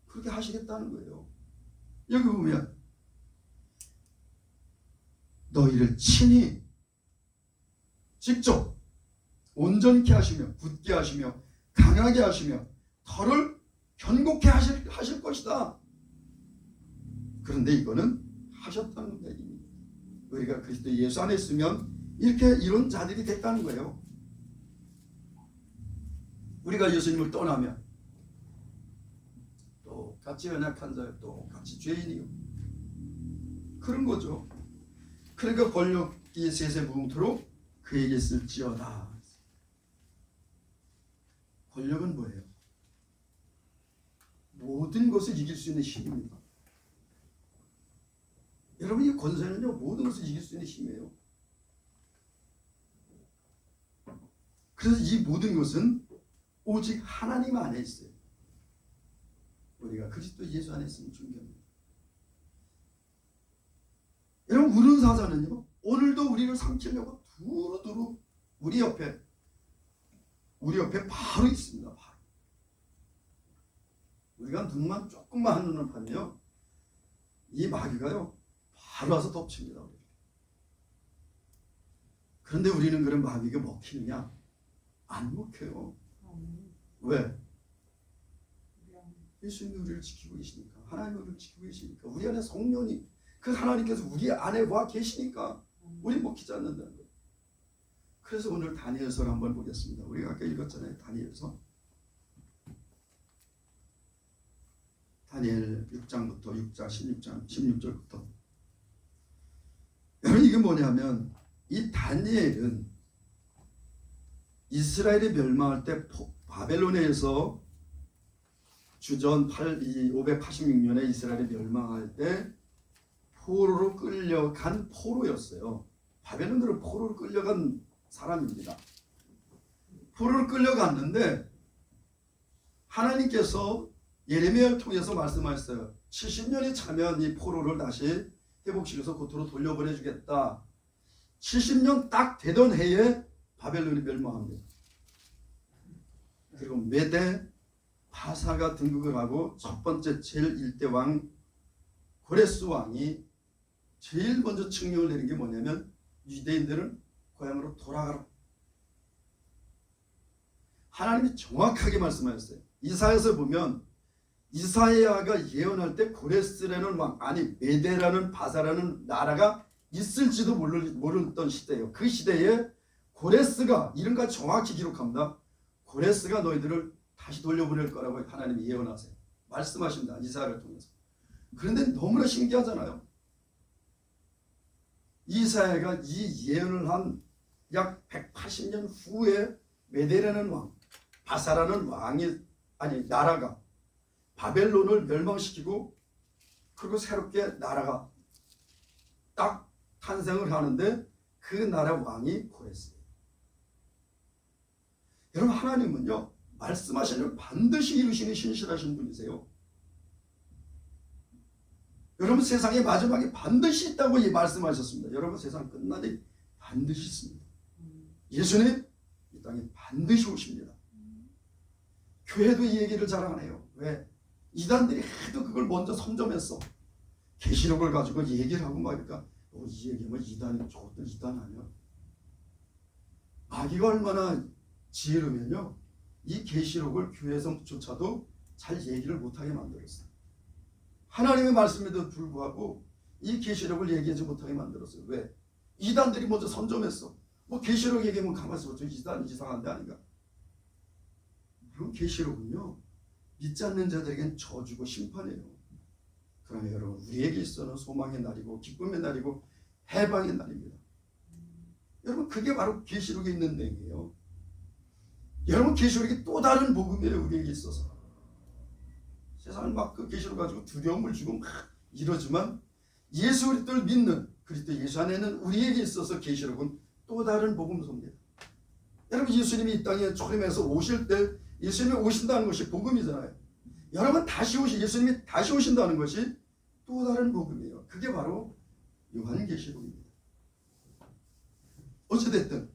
그렇게 하시겠다는 거예요. 여기 보면 너희를 친히 직접 온전케 하시며 굳게 하시며 강하게 하시며 털을 견고케 하실 것이다. 그런데 이거는 하셨다는 겁니다. 이미. 우리가 그리스도 예수 안에 있으면 이렇게 이런 자들이 됐다는 거예요. 우리가 예수님을 떠나면 또 같이 연약한 자요, 또 같이 죄인이요, 그런 거죠. 그러니까 권력이 세세무궁토록 그에게 쓸지어다. 권력은 뭐예요? 모든 것을 이길 수 있는 힘입니다. 여러분, 이 권세는요, 모든 것을 이길 수 있는 힘이에요. 그래서 이 모든 것은 오직 하나님 안에 있어요. 우리가 그리스도 예수 안에 있으면 존귀합니다. 여러분, 우는 사자는요, 오늘도 우리를 삼키려고 두루두루 우리 옆에 바로 있습니다. 바로. 우리가 눈만 조금만 한눈을 파면요, 이 마귀가요 바로 와서 덮칩니다. 그런데 우리는 그런 마귀가 먹히느냐? 안 먹혀요. 왜? 예수님이 우리를 지키고 계시니까, 하나님이 우리를 지키고 계시니까, 우리 안에 성령이, 그 하나님께서 우리 안에 와 계시니까 우리 먹히지 않는다는 거예요. 그래서 오늘 다니엘서를 한번 보겠습니다. 우리가 아까 읽었잖아요. 다니엘서. 다니엘 6장부터 6장 16절부터. 여러분, 이게 뭐냐면 이 다니엘은 이스라엘이 멸망할 때 바벨론에서 주전 586년에 이스라엘이 멸망할 때 포로로 끌려간 포로였어요. 바벨론으로 포로로 끌려간 사람입니다. 포로로 끌려갔는데 하나님께서 예레미야를 통해서 말씀하셨어요. 70년이 차면 이 포로를 다시 회복시켜서 고토로 돌려보내주겠다. 70년 딱 되던 해에 바벨론이 멸망합니다. 그리고 메대 바사가 등극을 하고 첫 번째 제1대 왕 고레스 왕이 제일 먼저 칙령을 내린 게 뭐냐면 유대인들은 고향으로 돌아가라. 하나님이 정확하게 말씀하셨어요. 이사야에서 보면 이사야가 예언할 때 고레스라는 왕, 아니 메대라는 바사라는 나라가 있을지도 모르던 시대예요. 그 시대에 고레스가, 이름까지 정확히 기록합니다. 고레스가 너희들을 다시 돌려보낼 거라고 하나님이 예언하세요. 말씀하십니다. 이사야를 통해서. 그런데 너무나 신기하잖아요. 이사야가 이 예언을 한 약 180년 후에 메대라는 왕, 바사라는 나라가 바벨론을 멸망시키고, 그리고 새롭게 나라가 딱 탄생을 하는데 그 나라 왕이 고레스예요. 여러분, 하나님은요 말씀하신 일 반드시 이루시는 신실하신 분이세요. 여러분, 세상의 마지막에 반드시 있다고 말씀하셨습니다. 여러분, 세상 끝나니 반드시 있습니다. 예수님 이 땅에 반드시 오십니다. 교회도 이 얘기를 잘 안 해요. 왜? 이단들이 해도 그걸 먼저 선점했어. 계시록을 가지고 얘기를 하고 말니까 이 얘기면 이단이 저것들 이단 아니야. 마귀가 얼마나 지혜로면요, 이 계시록을 교회에서조차도 잘 얘기를 못하게 만들었어요. 하나님의 말씀에도 불구하고 이 계시록을 얘기하지 못하게 만들었어요. 왜? 이단들이 먼저 선점했어. 뭐 계시록 얘기하면 가만히 있어. 저 이단 이상한데 아닌가? 그럼 계시록은요, 믿지 않는 자들에겐 저주고 심판이에요. 그러나 여러분, 우리에게 있어서는 소망의 날이고 기쁨의 날이고 해방의 날입니다. 여러분, 그게 바로 계시록에 있는 내용이에요. 여러분, 계시록이 또 다른 복음이에요. 우리에게 있어서. 세상은 막 그 계시록 가지고 두려움을 주고 막 이러지만 예수 그리스도를 믿는 그리스도 예수 안에 있는 우리에게 있어서 계시록은 또 다른 복음서입니다. 여러분, 예수님이 이 땅에 초림해서 오실 때 예수님이 오신다는 것이 복음이잖아요. 여러분, 예수님이 다시 오신다는 것이 또 다른 복음이에요. 그게 바로 요한계시록입니다. 어찌됐든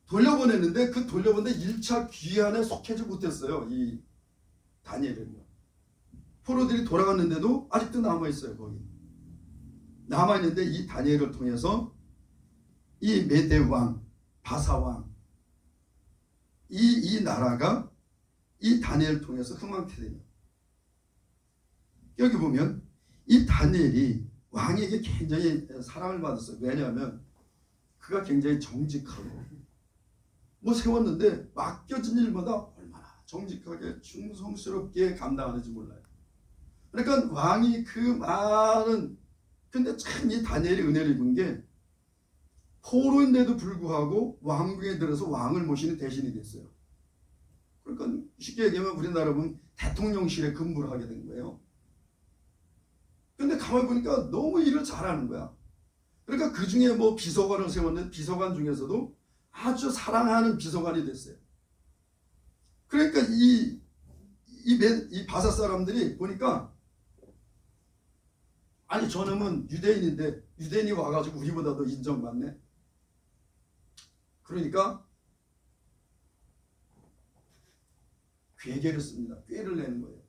돌려보냈는데 그 돌려보는데 1차 귀환에 속하지 못했어요. 이 다니엘은요. 포로들이 돌아갔는데도 아직도 남아있어요. 거기 남아있는데 이 다니엘을 통해서 이 메대왕, 바사왕 이 나라가 이 다니엘을 통해서 흥왕케됩니다. 여기 보면 이 다니엘이 왕에게 굉장히 사랑을 받았어요. 왜냐하면 그가 굉장히 정직하고 뭐 세웠는데 맡겨진 일마다 얼마나 정직하게 충성스럽게 감당하는지 몰라요. 그러니까 왕이 그 많은, 근데 참 이 다니엘이 은혜를 입은 게 포로인데도 불구하고 왕궁에 들어서 왕을 모시는 대신이 됐어요. 그러니까 쉽게 얘기하면 우리나라 보면 대통령실에 근무를 하게 된 거예요. 근데 가만히 보니까 너무 일을 잘하는 거야. 그러니까 그 중에 뭐 비서관을 세웠는데 비서관 중에서도 아주 사랑하는 비서관이 됐어요. 그러니까 이 바사 사람들이 보니까 아니 저놈은 유대인인데 유대인이 와가지고 우리보다 더 인정받네. 그러니까 궤계를 씁니다. 꾀를 내는 거예요.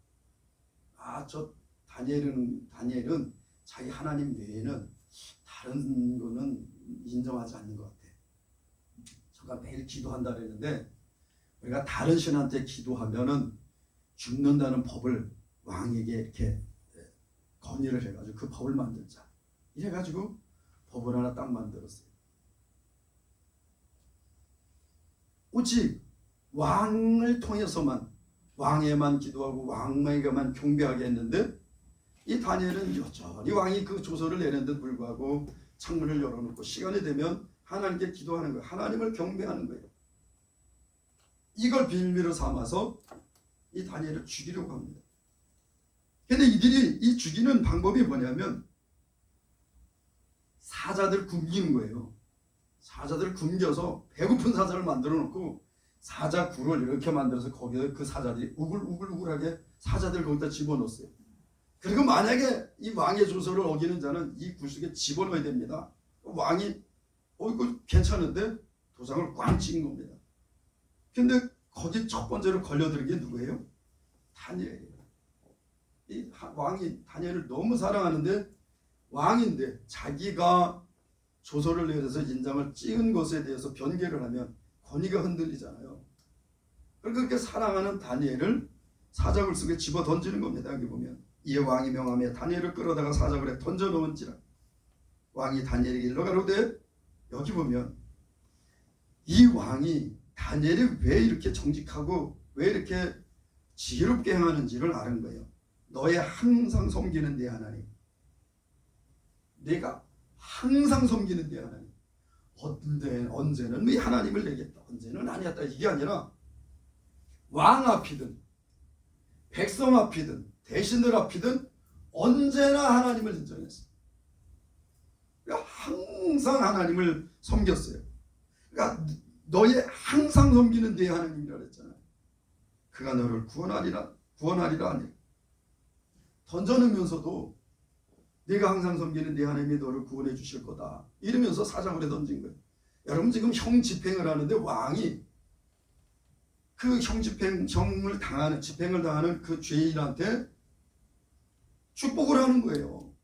아, 저 다니엘은 자기 하나님 외에는 다른 거는 인정하지 않는 것 같아. 저가 매일 기도한다 그랬는데 우리가 다른 신한테 기도하면은 죽는다는 법을 왕에게 이렇게 건의를 해가지고 그 법을 만들자. 이래가지고 법을 하나 딱 만들었어요. 오직 왕을 통해서만 왕에만 기도하고 왕에게만 경배하게 했는데 이 다니엘은 여전히 왕이 그 조서를 내는데도 불구하고 창문을 열어놓고 시간이 되면 하나님께 기도하는 거예요. 하나님을 경배하는 거예요. 이걸 빌미로 삼아서 이 다니엘을 죽이려고 합니다. 근데 이들이 이 죽이는 방법이 뭐냐면 사자들 굶기는 거예요. 사자들 굶겨서 배고픈 사자를 만들어 놓고 사자 굴을 이렇게 만들어서 거기에 그 사자들이 우글우글하게 사자들 거기다 집어넣었어요. 그리고 만약에 이 왕의 조서를 어기는 자는 이 굴 속에 집어넣어야 됩니다. 왕이 이거 괜찮은데 도장을 꽝 찍은 겁니다. 근데 거기 첫 번째로 걸려들은 게 누구예요? 다니엘이에요. 이 왕이 다니엘을 너무 사랑하는데 왕인데 자기가 조서를 내서 인장을 찍은 것에 대해서 변개를 하면 권위가 흔들리잖아요. 그렇게 사랑하는 다니엘을 사자굴 속에 집어 던지는 겁니다. 여기 보면 이에 왕이 명하며 다니엘을 끌어다가 사자굴에 던져 놓은지라. 왕이 다니엘에게 일러 가로되, 여기 보면 이 왕이 다니엘이 왜 이렇게 정직하고 왜 이렇게 지혜롭게 행하는지를 아는 거예요. 너의 항상 섬기는 내 하나님, 내가 항상 섬기는 내 하나님, 언제는 이 하나님을 내겠다, 언제는 아니었다, 이게 아니라 왕 앞이든 백성 앞이든 대신들 앞이든 언제나 하나님을 인정했어요. 그러니까 항상 하나님을 섬겼어요. 그러니까 너의 항상 섬기는 내 하나님이라 그랬잖아요. 그가 너를 구원하리라 아니라 던져놓으면서도 네가 항상 섬기는 네 하나님이 너를 구원해 주실 거다 이러면서 사자굴에 던진 거예요. 여러분, 지금 형 집행을 하는데 왕이 그 집행을 당하는 그 죄인한테 축복을 하는 거예요.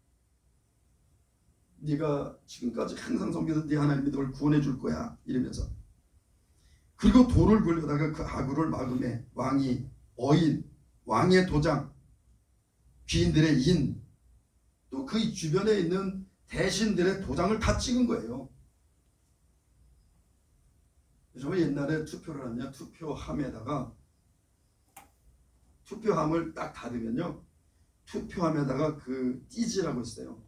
네가 지금까지 항상 섬기던 네 하나님이 너를 구원해 줄 거야 이러면서. 그리고 돌을 굴려다가 그 아구를 막음에 왕이 왕의 도장, 귀인들의 인, 또 그 주변에 있는 대신들의 도장을 다 찍은 거예요. 정말 옛날에 투표를 하면 투표함에다가 투표함을 딱 닫으면요, 투표함에다가 그 띠지라고 있어요.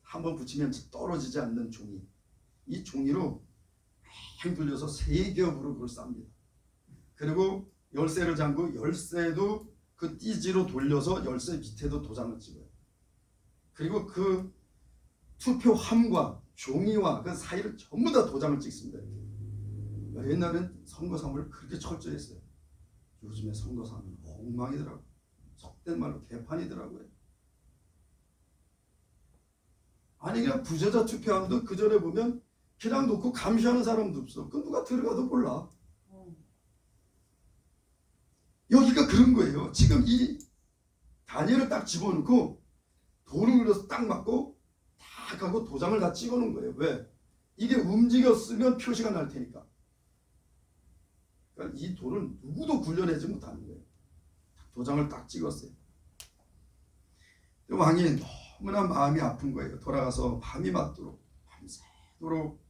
한번 붙이면 떨어지지 않는 종이, 이 종이로 맹 돌려서 3겹으로 그걸 쌉니다. 그리고 열쇠를 잠그고 열쇠도 그 띠지로 돌려서 열쇠 밑에도 도장을 찍어요. 그리고 그 투표함과 종이와 그 사이를 전부 다 도장을 찍습니다. 이렇게. 옛날엔 선거사무를 그렇게 철저히 했어요. 요즘에 선거사무는 엉망이더라고요. 속된 말로 개판이더라고요. 아니 그냥 부재자 투표함도 그 전에 보면 그냥 놓고 감시하는 사람도 없어. 그 누가 들어가도 몰라. 여기가 그런 거예요. 지금 이 다니엘을 딱 집어넣고 돌을 그려서 딱 맞고 딱 하고 도장을 다 찍어놓은 거예요. 왜? 이게 움직였으면 표시가 날 테니까. 그러니까 이 돌은 누구도 굴려내지 못하는 거예요. 도장을 딱 찍었어요. 왕이 너무나 마음이 아픈 거예요. 돌아가서 밤이 맞도록 밤새도록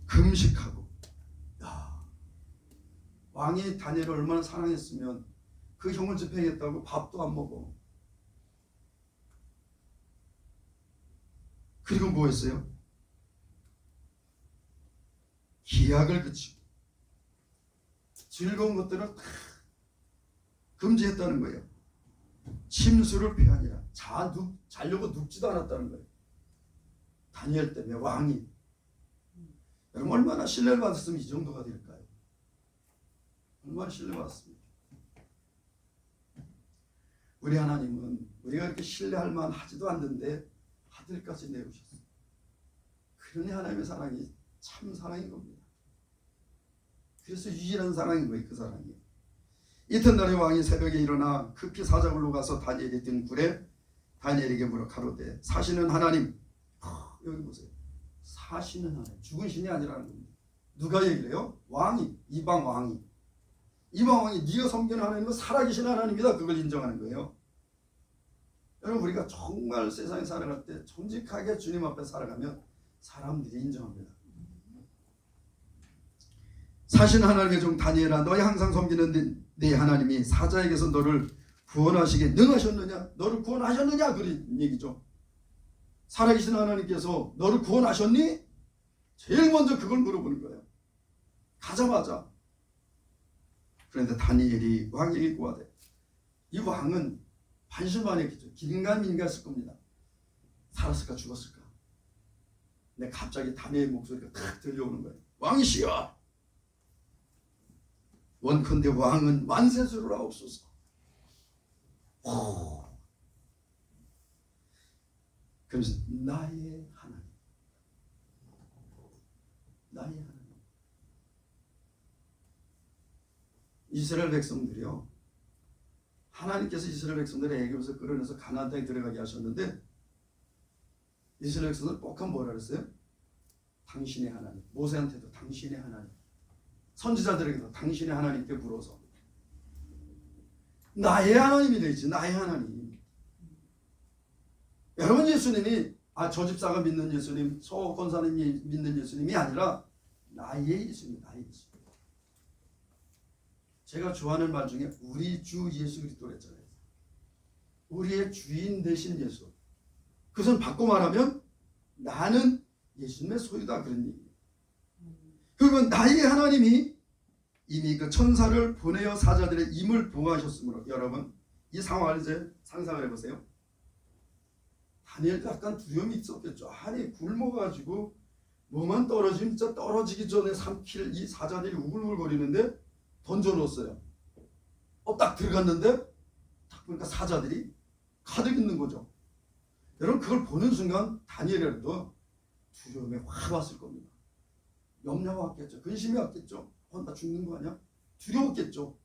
금식하고. 왕이 다니엘을 얼마나 사랑했으면 그 형을 집행했다고 밥도 안 먹어. 그리고 뭐 했어요? 기약을 그치고 즐거운 것들을 다 금지했다는 거예요. 침수를 피하니라. 자려고 눕지도 않았다는 거예요. 다니엘 때문에 왕이. 여러분 얼마나 신뢰를 받았으면 이 정도가 될까요? 얼마나 신뢰받았습니까? 우리 하나님은 우리가 이렇게 신뢰할 만하지도 않는데 아들까지 내오셨어요. 그러니 하나님의 사랑이 참 사랑인 겁니다. 그래서 유일한 사랑인 거예요. 그 사랑이. 이튿날에 왕이 새벽에 일어나 급히 사자굴로 가서 다니엘이 든 굴에 다니엘에게 물어 가로되 사시는 하나님, 여기 보세요. 사시는 하나님, 죽은 신이 아니라는 겁니다. 누가 얘기를 해요? 왕이, 이방 왕이. 이방 왕이 네가 섬기는 하나님은 살아계신 하나님이다. 그걸 인정하는 거예요. 여러분 우리가 정말 세상에 살아갈 때 정직하게 주님 앞에 살아가면 사람들이 인정합니다. 사신 하나님의 종 다니엘아, 너희 항상 섬기는 네 하나님이 사자에게서 너를 구원하시게 능하셨느냐? 너를 구원하셨느냐? 그런 얘기죠. 살아계신 하나님께서 너를 구원하셨니? 제일 먼저 그걸 물어보는 거예요. 가자마자. 그런데 다니엘이 왕에게 구하되, 이 왕은 반신반의했겠죠. 긴가민가 했을 겁니다. 살았을까 죽었을까. 근데 갑자기 다니엘 목소리가 탁 들려오는 거예요. 왕이시여, 원컨대 왕은 만세수를 하옵소서. 그러면서 나의 하나님, 나의 하나님. 이스라엘 백성들이요, 하나님께서 이스라엘 백성들을 애굽에서 끌어내서 가나안 땅에 들어가게 하셨는데 이스라엘 백성들 꼭 한 뭐라 그랬어요? 당신의 하나님. 모세한테도 당신의 하나님, 선지자들에게도 당신의 하나님께 물어서 나의 하나님이 되지. 나의 하나님. 여러분 예수님이 저 집사가 믿는 예수님, 소 권사님이 믿는 예수님이 아니라 나의 예수님, 나의 예수님. 제가 좋아하는 말 중에 우리 주 예수 그리스도를 했잖아요. 우리의 주인 되신 예수. 그것은 바꿔 말하면 나는 예수님의 소유다, 그런 얘기예요. 그러면 나의 하나님이 이미 그 천사를 보내어 사자들의 임을 보호하셨으므로, 여러분 이 상황을 이제 상상을 해보세요. 다니엘도 약간 두려움이 있었겠죠. 아니 굶어가지고 뭐만 떨어지면 진짜 떨어지기 전에 삼킬 이 사자들이 우글우글거리는데 던져놓았어요. 딱 들어갔는데 딱 보니까 사자들이 가득 있는 거죠. 여러분 그걸 보는 순간 다니엘에도 두려움이 확 왔을 겁니다. 염려가 왔겠죠. 근심이 왔겠죠. 나 죽는 거 아니야? 두려웠겠죠.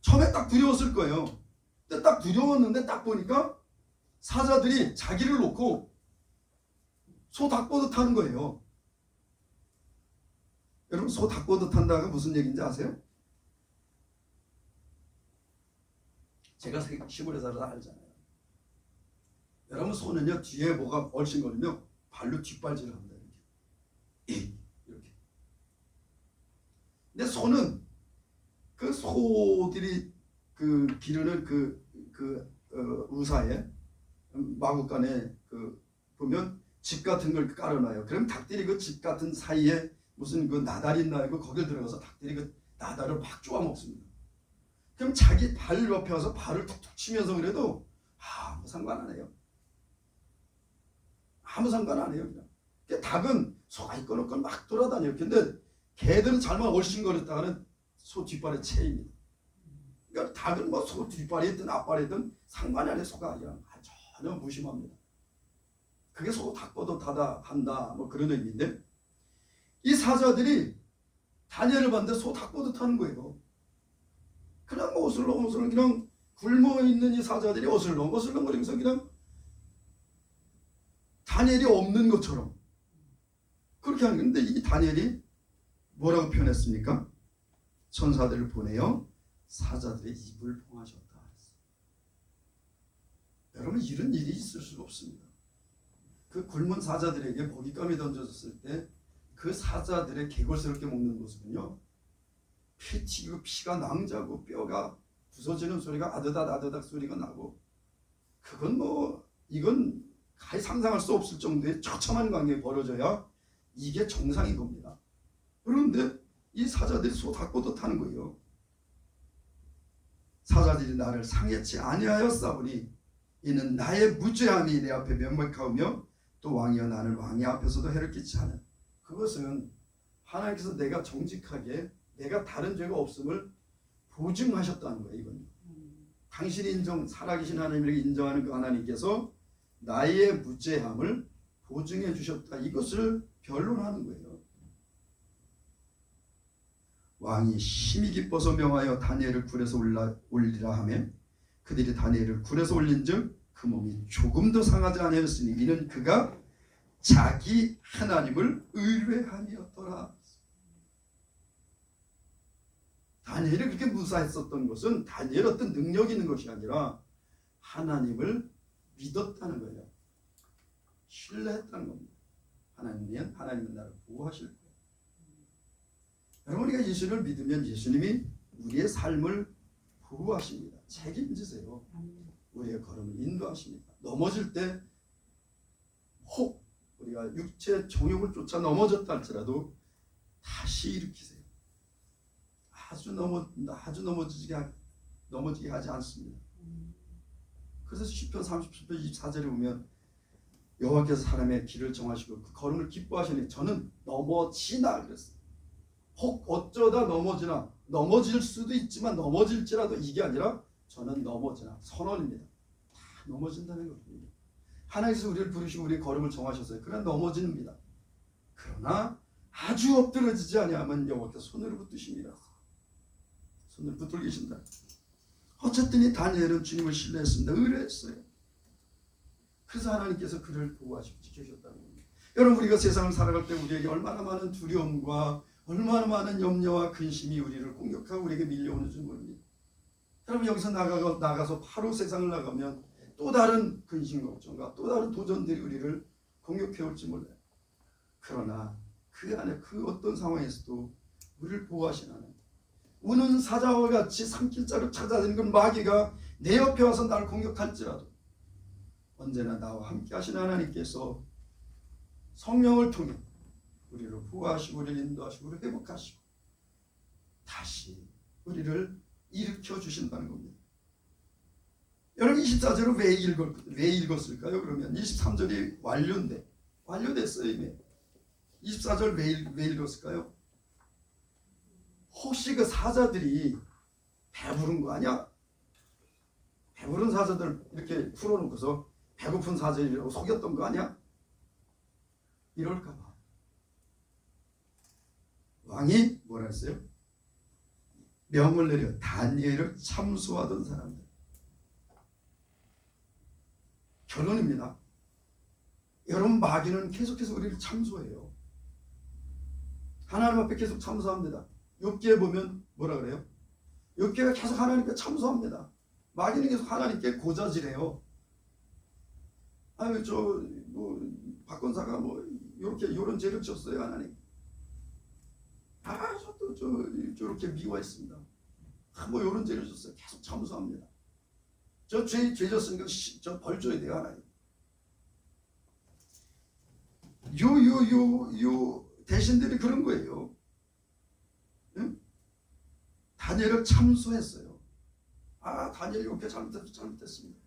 처음에 딱 두려웠을 거예요. 근데 딱 두려웠는데 딱 보니까 사자들이 자기를 놓고 소 닭보듯 하는 거예요. 여러분 소 닭보듯 한다가 무슨 얘기인지 아세요? 제가 시골에 살아서 알잖아요. 여러분 소는요 뒤에 뭐가 얼씬거리면 발로 뒷발질을 합니다. 이렇게. 근데 소는 그 소들이 그 기르는 우사에 마구간에 보면 집 같은 걸 깔아놔요. 그럼 닭들이 그 집 같은 사이에 무슨 그 나달이 있나요? 거길 들어가서 닭들이 그 나달을 막 쪼아 먹습니다. 그럼 자기 발 옆에 와서 발을 툭툭 치면서 그래도 아무 상관 안 해요. 아무 상관 안 해요. 그냥. 그러니까 닭은 소가 있건 막 돌아다녀요. 근데 개들은 잘만 얼씬거렸다가는 소 뒷발에 채입니다. 그러니까 닭은 뭐 소 뒷발이 있든 앞발이든 상관이 안 해. 소가 그냥 전혀 무심합니다. 그게 소 닭보다 한다 뭐 그런 의미인데 이 사자들이 다니엘을 봤는데 소 닭보듯 하는 거예요. 그냥 뭐 어슬렁어슬렁 그냥 굶어 있는 이 사자들이 어슬렁거리면서 그냥 다니엘이 없는 것처럼 그렇게 하는 건데 이 다니엘이 뭐라고 표현했습니까? 천사들을 보내어 사자들의 입을 봉하셨다. 여러분 이런 일이 있을 수가 없습니다. 그 굶은 사자들에게 먹잇감이 던져졌을 때 그 사자들의 개걸스럽게 먹는 모습은요 피 튀고 피가 낭자고 뼈가 부서지는 소리가 아드닥 소리가 나고 그건 뭐 이건 가히 상상할 수 없을 정도의 처참한 관계가 벌어져야 이게 정상인 겁니다. 그런데 이 사자들이 소 닭보듯 하는 거예요. 사자들이 나를 상해치 아니하였사오니 이는 나의 무죄함이 내 앞에 명백하오며 또 왕이여 나는 왕의 앞에서도 해를 끼치지 않은 그것은 하나님께서 내가 정직하게 내가 다른 죄가 없음을 보증하셨다는 거예요. 이건 당신이 살아계신 하나님을 인정하는 그 하나님께서 나의 무죄함을 보증해 주셨다. 이것을 변론하는 거예요. 왕이 심히 기뻐서 명하여 다니엘을 굴에서 올리라 하며 그들이 다니엘을 굴에서 올린즉 그 몸이 조금도 상하지 아니하였으니 이는 그가 자기 하나님을 의뢰함이었더라. 다니엘이 그렇게 무사했었던 것은 다니엘 어떤 능력이 있는 것이 아니라 하나님을 믿었다는 거예요. 신뢰했다는 겁니다. 하나님은 나를 보호하실 거예요. 여러분 우리가 예수를 믿으면 예수님이 우리의 삶을 보호하십니다. 책임지세요. 우리의 걸음을 인도하십니다. 넘어질 때 혹 우리가 육체 정욕을 쫓아 넘어졌다 할지라도 다시 일으키세요. 아주 넘어지게 하지 않습니다. 그래서 시편 37편 24절에 보면 여호와께서 사람의 길을 정하시고 그 걸음을 기뻐하시니 저는 넘어지나 그랬어요. 혹 어쩌다 넘어질 수도 있지만 넘어질지라도 이게 아니라 저는 넘어지나 선언입니다. 다 넘어진다는 겁니다. 하나님께서 우리를 부르시고 우리의 걸음을 정하셨어요. 그러나 넘어집니다. 그러나 아주 엎드러지지 아니하면 여호와께서 손으로 붙드십니다. 손을 붙들고 계신다. 어쨌든 이 다니엘은 주님을 신뢰했습니다. 의뢰했어요. 그래서 하나님께서 그를 보호하시고 지켜주셨다는 겁니다. 여러분 우리가 세상을 살아갈 때 우리에게 얼마나 많은 두려움과 얼마나 많은 염려와 근심이 우리를 공격하고 우리에게 밀려오는 줄 모릅니다. 여러분 여기서 나가서 바로 세상을 나가면 또 다른 근심 걱정과 또 다른 도전들이 우리를 공격해 올지 몰라요. 그러나 그 안에 그 어떤 상황에서도 우리를 보호하시는 하나님, 우는 사자와 같이 산길자로 찾아다니는 마귀가 내 옆에 와서 나를 공격할지라도 언제나 나와 함께 하시는 하나님께서 성령을 통해 우리를 보호하시고 우리를 인도하시고 우리를 회복하시고 다시 우리를 일으켜 주신다는 겁니다. 여러분 24절을 왜 읽었을까요? 그러면 23절이 완료됐어요. 이미 24절 왜 읽었을까요? 혹시 그 사자들이 배부른 거 아니야? 배부른 사자들 이렇게 풀어놓고서 배고픈 사자들이라고 속였던 거 아니야? 이럴까봐 왕이 뭐라 했어요? 명을 내려 다니엘을 참수하던 사람들. 결론입니다. 여러분 마귀는 계속해서 우리를 참수해요. 하나님 앞에 계속 참수합니다. 욥기에 보면 뭐라 그래요? 욥기가 계속 하나님께 참수합니다. 마귀는 계속 하나님께 고자질해요. 아유 저뭐 박건사가 뭐 이렇게 요런 죄를 졌어요 하나님. 저도 저렇게 미워했습니다. 뭐 요런 죄를 졌어요. 계속 참수합니다. 저 죄 졌으니까 저 벌 줘야 돼요 하나님. 요 대신들이 그런 거예요. 응? 다니엘을 참수했어요. 다니엘이 이렇게 잘못했습니다.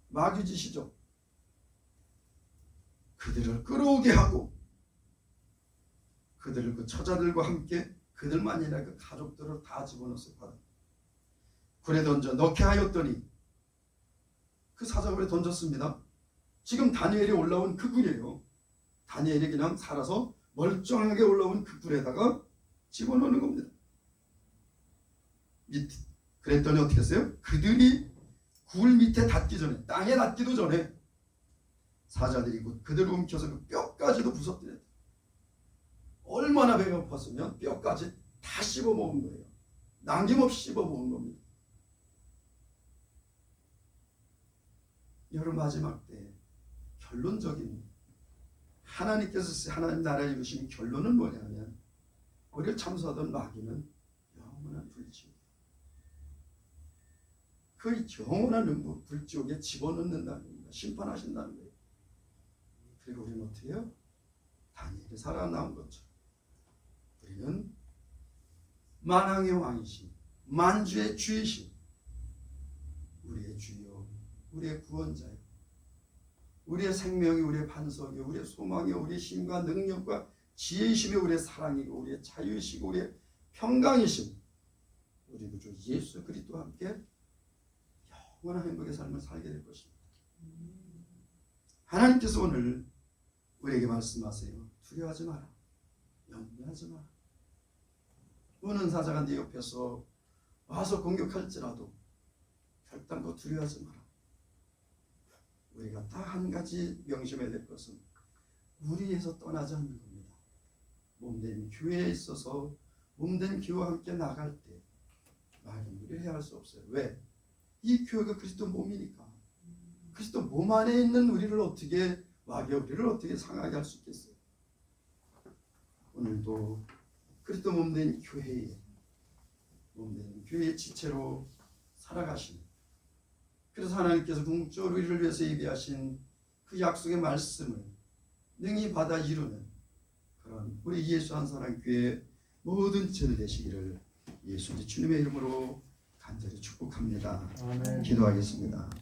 마귀짓이죠. 그들을 끌어오게 하고 그들을 그 처자들과 함께 그들만이 아니라 그 가족들을 다 집어넣어서 굴에 던져 넣게 하였더니 그 사자굴에 던졌습니다. 지금 다니엘이 올라온 그 굴이에요. 다니엘이 그냥 살아서 멀쩡하게 올라온 그 굴에다가 집어넣는 겁니다. 그랬더니 어떻게 했어요? 그들이 굴 밑에 닿기 전에, 땅에 닿기도 전에 사자들이 그들을 움켜서 그 뼈까지도 부서뜨렸다. 얼마나 배가 고팠으면 뼈까지 다 씹어먹은 거예요. 남김없이 씹어먹은 겁니다. 여러분 마지막 때 결론적인 하나님께서 하나님 나라에 이루신 결론은 뭐냐면 우리를 참수하던 마귀는 영원한 불지옥, 그 영원한 불지옥에 집어넣는다는 겁니다. 심판하신다는 거예요. 그리고 우리는 어떻게 해요? 다니엘이 살아나온 것처럼 우리는 만왕의 왕이신 만주의 주이신 우리의 주여, 우리의 구원자여, 우리의 생명이, 우리의 반석이, 우리의 소망이, 우리의 힘과 능력과 지혜이심이 우리의 사랑이고 우리의 자유이시고 우리의 평강이심, 우리 구주 예수 그리스도와 함께 영원한 행복의 삶을 살게 될 것입니다. 하나님께서 오늘 우리에게 말씀하세요. 두려워하지 마라. 염려하지 마라. 우는 사자가 네 옆에서 와서 공격할지라도 결단코 두려워하지 마라. 우리가 딱 한 가지 명심해야 될 것은 우리에서 떠나지 않는 겁니다. 몸된 교회에 있어서 몸된 교회와 함께 나갈 때 마귀는 우리를 해할 수 없어요. 왜? 이 교회가 그리스도 몸이니까. 그리스도 몸 안에 있는 우리를 어떻게 마귀가 우리를 어떻게 상하게 할 수 있겠어요? 오늘도 그리스도 몸된 교회의 지체로 살아가시는, 그래서 하나님께서 궁극적으로 우리를 위해서 예비하신 그 약속의 말씀을 능히 받아 이루는 그런 우리 예수 한 사람 교회 모든 지체들 되시기를 예수 주님의 이름으로 간절히 축복합니다. 아멘. 기도하겠습니다.